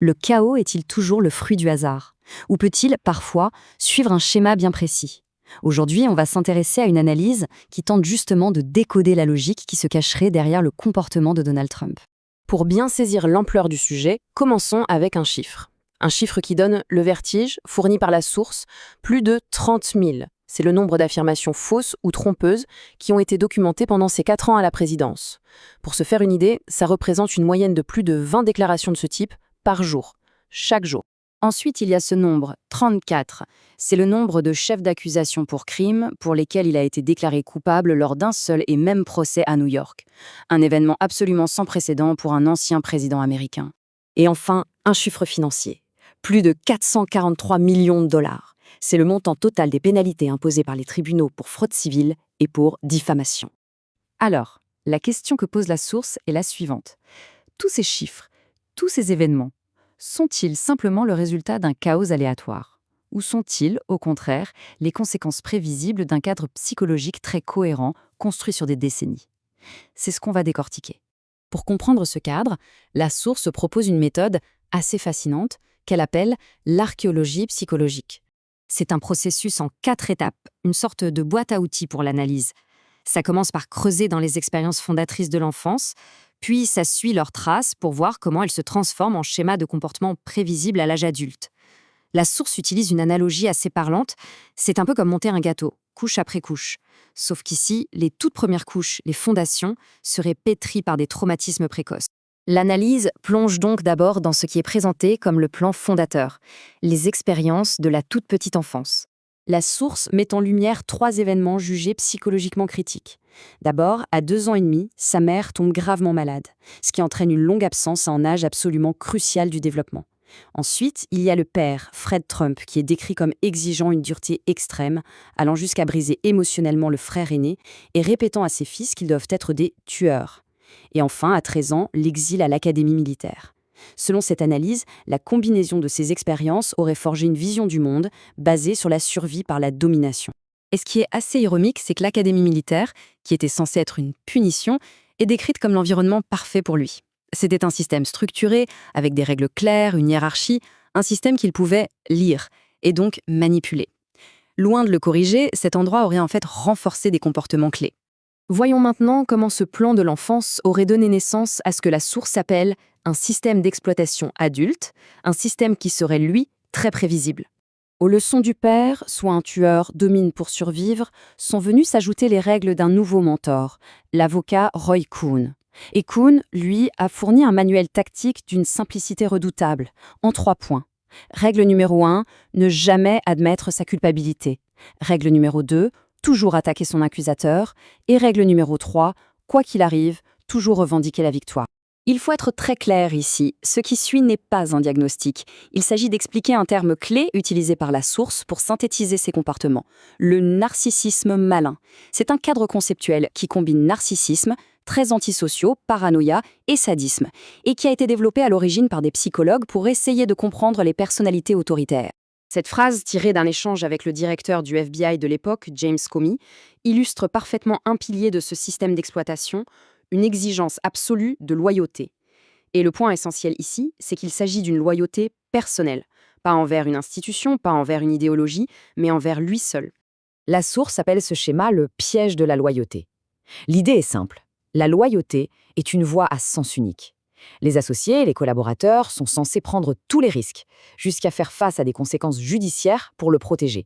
Le chaos est-il toujours le fruit du hasard? Ou peut-il, parfois, suivre un schéma bien précis? Aujourd'hui, on va s'intéresser à une analyse qui tente justement de décoder la logique qui se cacherait derrière le comportement de Donald Trump. Pour bien saisir l'ampleur du sujet, commençons avec un chiffre. Un chiffre qui donne le vertige, fourni par la source, plus de 30 000. C'est le nombre d'affirmations fausses ou trompeuses qui ont été documentées pendant ces 4 ans à la présidence. Pour se faire une idée, ça représente une moyenne de plus de 20 déclarations de ce type par jour, chaque jour. Ensuite, il y a ce nombre, 34. C'est le nombre de chefs d'accusation pour crimes pour lesquels il a été déclaré coupable lors d'un seul et même procès à New York. Un événement absolument sans précédent pour un ancien président américain. Et enfin, un chiffre financier. Plus de 443 millions de dollars. C'est le montant total des pénalités imposées par les tribunaux pour fraude civile et pour diffamation. Alors, la question que pose la source est la suivante. Tous ces chiffres, tous ces événements, sont-ils simplement le résultat d'un chaos aléatoire? Ou sont-ils, au contraire, les conséquences prévisibles d'un cadre psychologique très cohérent, construit sur des décennies? C'est ce qu'on va décortiquer. Pour comprendre ce cadre, la source propose une méthode assez fascinante qu'elle appelle l'archéologie psychologique. C'est un processus en 4 étapes, une sorte de boîte à outils pour l'analyse. Ça commence par creuser dans les expériences fondatrices de l'enfance, puis ça suit leurs traces pour voir comment elles se transforment en schémas de comportement prévisibles à l'âge adulte. La source utilise une analogie assez parlante, c'est un peu comme monter un gâteau, couche après couche. Sauf qu'ici, les toutes premières couches, les fondations, seraient pétries par des traumatismes précoces. L'analyse plonge donc d'abord dans ce qui est présenté comme le plan fondateur, les expériences de la toute petite enfance. La source met en lumière 3 événements jugés psychologiquement critiques. D'abord, à 2 ans et demi, sa mère tombe gravement malade, ce qui entraîne une longue absence à un âge absolument crucial du développement. Ensuite, il y a le père, Fred Trump, qui est décrit comme exigeant une dureté extrême, allant jusqu'à briser émotionnellement le frère aîné et répétant à ses fils qu'ils doivent être des tueurs. Et enfin, à 13 ans, l'exil à l'académie militaire. Selon cette analyse, la combinaison de ces expériences aurait forgé une vision du monde basée sur la survie par la domination. Et ce qui est assez ironique, c'est que l'académie militaire, qui était censée être une punition, est décrite comme l'environnement parfait pour lui. C'était un système structuré, avec des règles claires, une hiérarchie, un système qu'il pouvait lire, et donc manipuler. Loin de le corriger, cet endroit aurait en fait renforcé des comportements clés. Voyons maintenant comment ce plan de l'enfance aurait donné naissance à ce que la source appelle un système d'exploitation adulte, un système qui serait, lui, très prévisible. Aux leçons du père, soit un tueur domine pour survivre, sont venues s'ajouter les règles d'un nouveau mentor, l'avocat Roy Cohn. Et Cohn, lui, a fourni un manuel tactique d'une simplicité redoutable, en 3 points. Règle numéro 1, ne jamais admettre sa culpabilité. Règle numéro 2, toujours attaquer son accusateur. Et règle numéro 3, quoi qu'il arrive, toujours revendiquer la victoire. Il faut être très clair ici, ce qui suit n'est pas un diagnostic. Il s'agit d'expliquer un terme clé utilisé par la source pour synthétiser ces comportements, le narcissisme malin. C'est un cadre conceptuel qui combine narcissisme, traits antisociaux, paranoïa et sadisme, et qui a été développé à l'origine par des psychologues pour essayer de comprendre les personnalités autoritaires. Cette phrase, tirée d'un échange avec le directeur du FBI de l'époque, James Comey, illustre parfaitement un pilier de ce système d'exploitation, une exigence absolue de loyauté. Et le point essentiel ici, c'est qu'il s'agit d'une loyauté personnelle, pas envers une institution, pas envers une idéologie, mais envers lui seul. La source appelle ce schéma le piège de la loyauté. L'idée est simple. La loyauté est une voie à sens unique. Les associés et les collaborateurs sont censés prendre tous les risques, jusqu'à faire face à des conséquences judiciaires pour le protéger.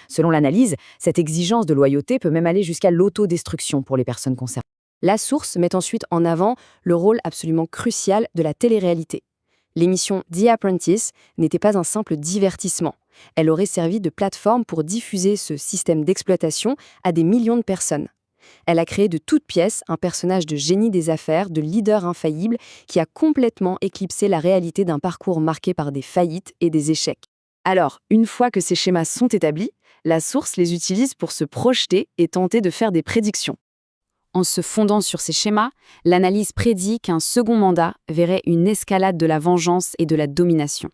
Selon l'analyse, cette exigence de loyauté peut même aller jusqu'à l'autodestruction pour les personnes concernées. La source met ensuite en avant le rôle absolument crucial de la télé-réalité. L'émission The Apprentice n'était pas un simple divertissement. Elle aurait servi de plateforme pour diffuser ce système d'exploitation à des millions de personnes. Elle a créé de toutes pièces un personnage de génie des affaires, de leader infaillible, qui a complètement éclipsé la réalité d'un parcours marqué par des faillites et des échecs. Alors, une fois que ces schémas sont établis, la source les utilise pour se projeter et tenter de faire des prédictions. En se fondant sur ces schémas, l'analyse prédit qu'un second mandat verrait une escalade de la vengeance et de la domination.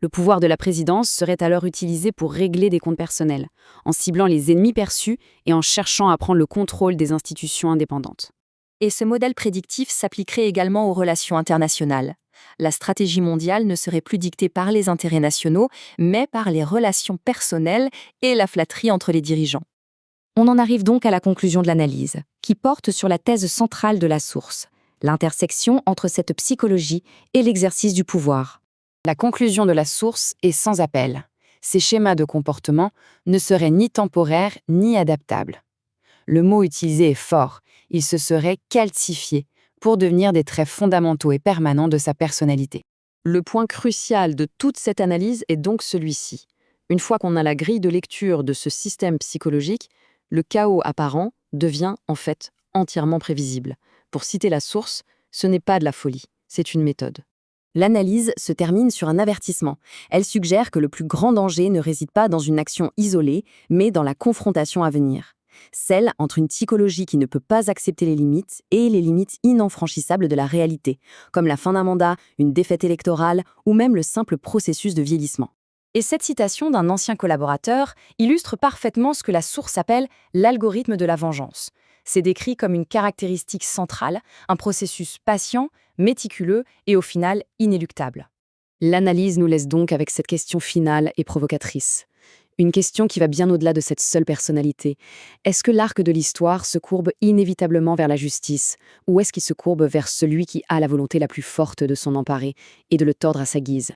Le pouvoir de la présidence serait alors utilisé pour régler des comptes personnels, en ciblant les ennemis perçus et en cherchant à prendre le contrôle des institutions indépendantes. Et ce modèle prédictif s'appliquerait également aux relations internationales. la stratégie mondiale ne serait plus dictée par les intérêts nationaux, mais par les relations personnelles et la flatterie entre les dirigeants. On en arrive donc à la conclusion de l'analyse, qui porte sur la thèse centrale de la source, l'intersection entre cette psychologie et l'exercice du pouvoir. La conclusion de la source est sans appel. Ces schémas de comportement ne seraient ni temporaires ni adaptables. Le mot utilisé est fort, ils se seraient calcifiés pour devenir des traits fondamentaux et permanents de sa personnalité. Le point crucial de toute cette analyse est donc celui-ci. Une fois qu'on a la grille de lecture de ce système psychologique, le chaos apparent devient en fait entièrement prévisible. Pour citer la source, ce n'est pas de la folie, c'est une méthode. L'analyse se termine sur un avertissement. Elle suggère que le plus grand danger ne réside pas dans une action isolée, mais dans la confrontation à venir. Celle entre une psychologie qui ne peut pas accepter les limites et les limites inenfranchissables de la réalité, comme la fin d'un mandat, une défaite électorale ou même le simple processus de vieillissement. Et cette citation d'un ancien collaborateur illustre parfaitement ce que la source appelle l'algorithme de la vengeance. C'est décrit comme une caractéristique centrale, un processus patient, méticuleux et au final inéluctable. L'analyse nous laisse donc avec cette question finale et provocatrice. Une question qui va bien au-delà de cette seule personnalité. Est-ce que l'arc de l'histoire se courbe inévitablement vers la justice, ou est-ce qu'il se courbe vers celui qui a la volonté la plus forte de s'en emparer et de le tordre à sa guise ?